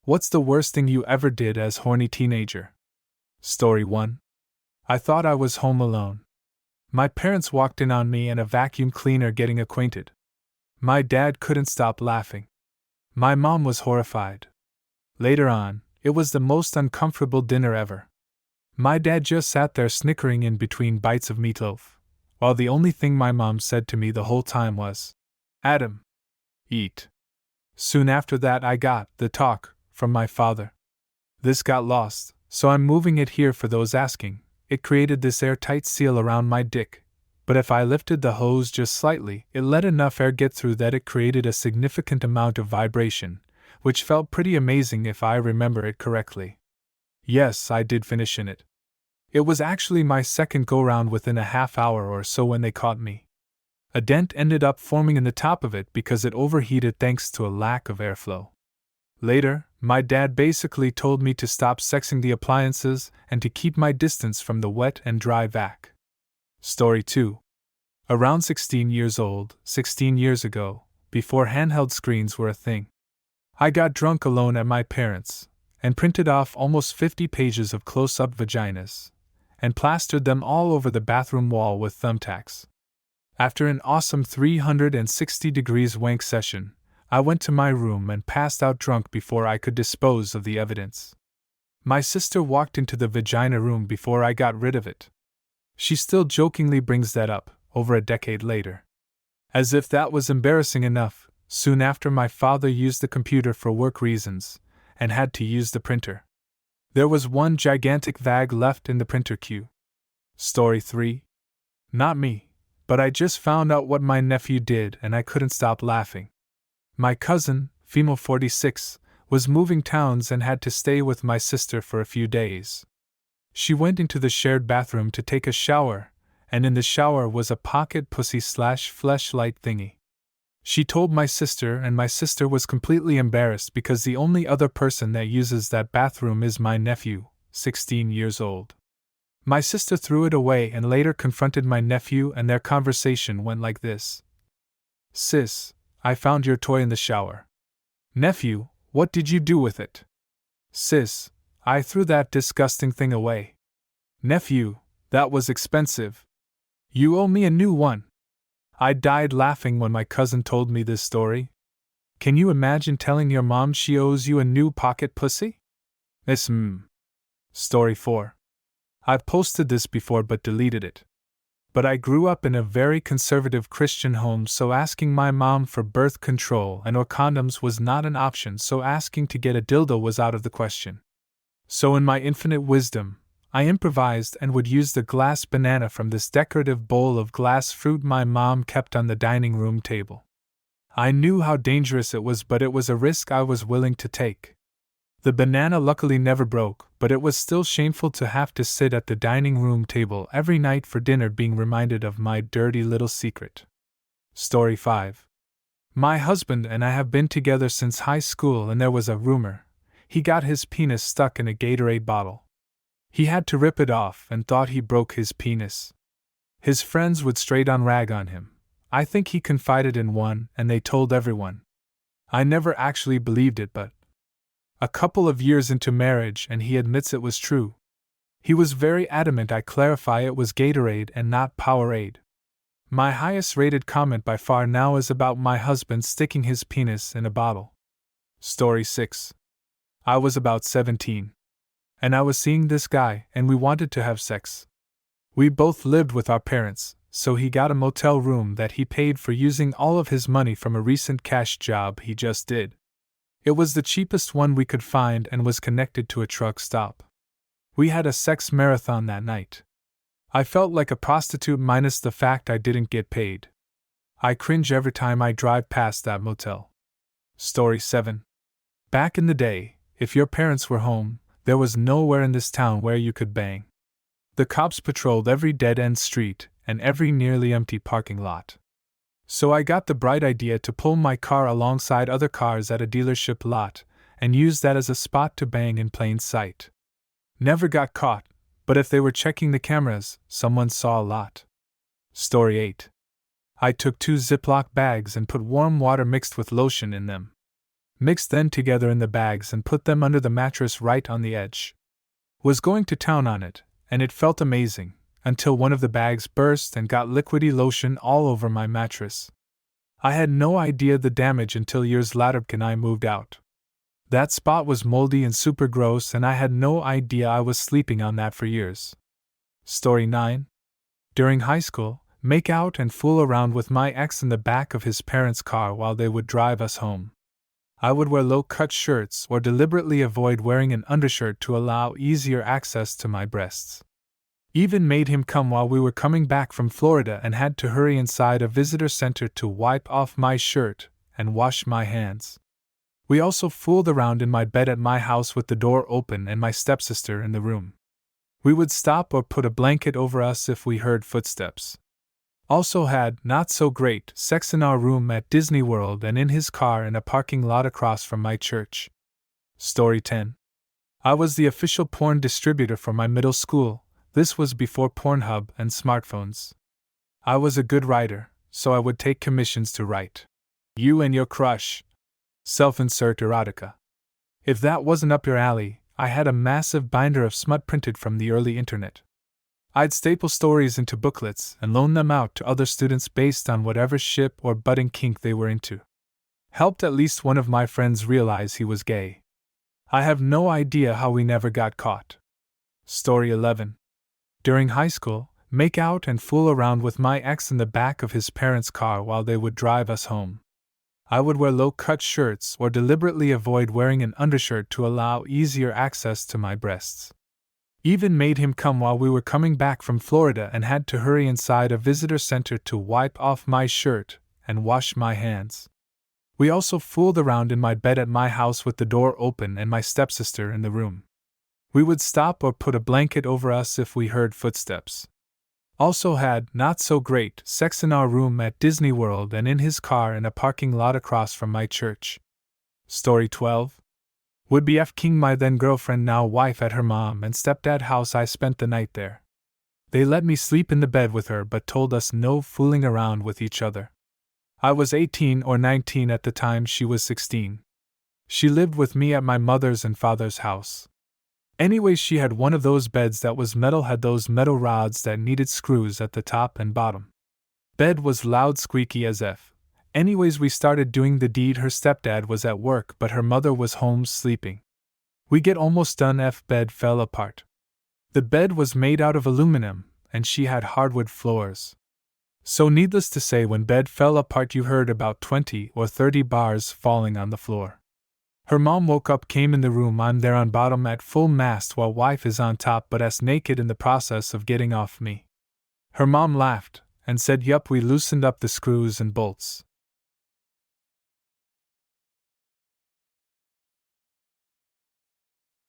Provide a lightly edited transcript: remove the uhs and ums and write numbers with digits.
What's the worst thing you ever did as horny teenager? Story 1. I thought I was home alone. My parents walked in on me and a vacuum cleaner getting acquainted. My dad couldn't stop laughing. My mom was horrified. Later on, it was the most uncomfortable dinner ever. My dad just sat there snickering in between bites of meatloaf, while the only thing my mom said to me the whole time was, "Adam, eat." Soon after that I got the talk from my father. This got lost, so I'm moving it here for those asking. It created this airtight seal around my dick, but if I lifted the hose just slightly, it let enough air get through that it created a significant amount of vibration, which felt pretty amazing if I remember it correctly. Yes, I did finish in it. It was actually my second go-round within a half hour or so when they caught me. A dent ended up forming in the top of it because it overheated thanks to a lack of airflow. Later, my dad basically told me to stop sexing the appliances and to keep my distance from the wet and dry vac. Story 2. Around 16 years old, 16 years ago, before handheld screens were a thing, I got drunk alone at my parents' and printed off almost 50 pages of close-up vaginas and plastered them all over the bathroom wall with thumbtacks. After an awesome 360 degrees wank session, I went to my room and passed out drunk before I could dispose of the evidence. My sister walked into the vagina room before I got rid of it. She still jokingly brings that up, over a decade later. As if that was embarrassing enough, soon after my father used the computer for work reasons, and had to use the printer. There was one gigantic vag left in the printer queue. Story 3. Not me, but I just found out what my nephew did and I couldn't stop laughing. My cousin, female 46, was moving towns and had to stay with my sister for a few days. She went into the shared bathroom to take a shower, and in the shower was a pocket pussy/fleshlight thingy. She told my sister, and my sister was completely embarrassed because the only other person that uses that bathroom is my nephew, 16 years old. My sister threw it away and later confronted my nephew, and their conversation went like this. "Sis, I found your toy in the shower." "Nephew, what did you do with it?" "Sis, I threw that disgusting thing away." "Nephew, that was expensive. You owe me a new one." I died laughing when my cousin told me this story. Can you imagine telling your mom she owes you a new pocket pussy? Story 4. I've posted this before but deleted it. But I grew up in a very conservative Christian home, so asking my mom for birth control and or condoms was not an option, so asking to get a dildo was out of the question. So in my infinite wisdom, I improvised and would use the glass banana from this decorative bowl of glass fruit my mom kept on the dining room table. I knew how dangerous it was, but it was a risk I was willing to take. The banana luckily never broke, but it was still shameful to have to sit at the dining room table every night for dinner being reminded of my dirty little secret. Story 5. My husband and I have been together since high school, and there was a rumor he got his penis stuck in a Gatorade bottle. He had to rip it off and thought he broke his penis. His friends would straight on rag on him. I think he confided in one and they told everyone. I never actually believed it, but a couple of years into marriage and he admits it was true. He was very adamant I clarify it was Gatorade and not Powerade. My highest rated comment by far now is about my husband sticking his penis in a bottle. Story 6. I was about 17. And I was seeing this guy, and we wanted to have sex. We both lived with our parents, so he got a motel room that he paid for using all of his money from a recent cash job he just did. It was the cheapest one we could find and was connected to a truck stop. We had a sex marathon that night. I felt like a prostitute minus the fact I didn't get paid. I cringe every time I drive past that motel. Story 7. Back in the day, if your parents were home, there was nowhere in this town where you could bang. The cops patrolled every dead-end street and every nearly empty parking lot. So I got the bright idea to pull my car alongside other cars at a dealership lot and use that as a spot to bang in plain sight. Never got caught, but if they were checking the cameras, someone saw a lot. Story 8. I took 2 Ziploc bags and put warm water mixed with lotion in them. Mixed them together in the bags and put them under the mattress right on the edge. Was going to town on it, and it felt amazing, until one of the bags burst and got liquidy lotion all over my mattress. I had no idea the damage until years later when I moved out. That spot was moldy and super gross, and I had no idea I was sleeping on that for years. Story 9. During high school, make out and fool around with my ex in the back of his parents' car while they would drive us home. I would wear low-cut shirts or deliberately avoid wearing an undershirt to allow easier access to my breasts. Even made him come while we were coming back from Florida and had to hurry inside a visitor center to wipe off my shirt and wash my hands. We also fooled around in my bed at my house with the door open and my stepsister in the room. We would stop or put a blanket over us if we heard footsteps. Also had not so great sex in our room at Disney World and in his car in a parking lot across from my church. Story 10. I was the official porn distributor for my middle school. This was before Pornhub and smartphones. I was a good writer, so I would take commissions to write "You and Your Crush" self-insert erotica. If that wasn't up your alley, I had a massive binder of smut printed from the early internet. I'd staple stories into booklets and loan them out to other students based on whatever ship or budding kink they were into. Helped at least one of my friends realize he was gay. I have no idea how we never got caught. Story 11. During high school, make out and fool around with my ex in the back of his parents' car while they would drive us home. I would wear low-cut shirts or deliberately avoid wearing an undershirt to allow easier access to my breasts. Even made him come while we were coming back from Florida and had to hurry inside a visitor center to wipe off my shirt and wash my hands. We also fooled around in my bed at my house with the door open and my stepsister in the room. We would stop or put a blanket over us if we heard footsteps. Also had not so great sex in our room at Disney World and in his car in a parking lot across from my church. Story 12. Would be F-king my then girlfriend now wife at her mom and stepdad house. I spent the night there. They let me sleep in the bed with her but told us no fooling around with each other. I was 18 or 19 at the time, she was 16. She lived with me at my mother's and father's house. Anyways, she had one of those beds that was metal, had those metal rods that needed screws at the top and bottom. Bed was loud, squeaky as F. Anyways, we started doing the deed. Her stepdad was at work but her mother was home sleeping. We get almost done, F bed fell apart. The bed was made out of aluminum and she had hardwood floors. So needless to say, when bed fell apart you heard about 20 or 30 bars falling on the floor. Her mom woke up, came in the room. I'm there on bottom at full mast while wife is on top but ass naked in the process of getting off me. Her mom laughed and said yup, we loosened up the screws and bolts.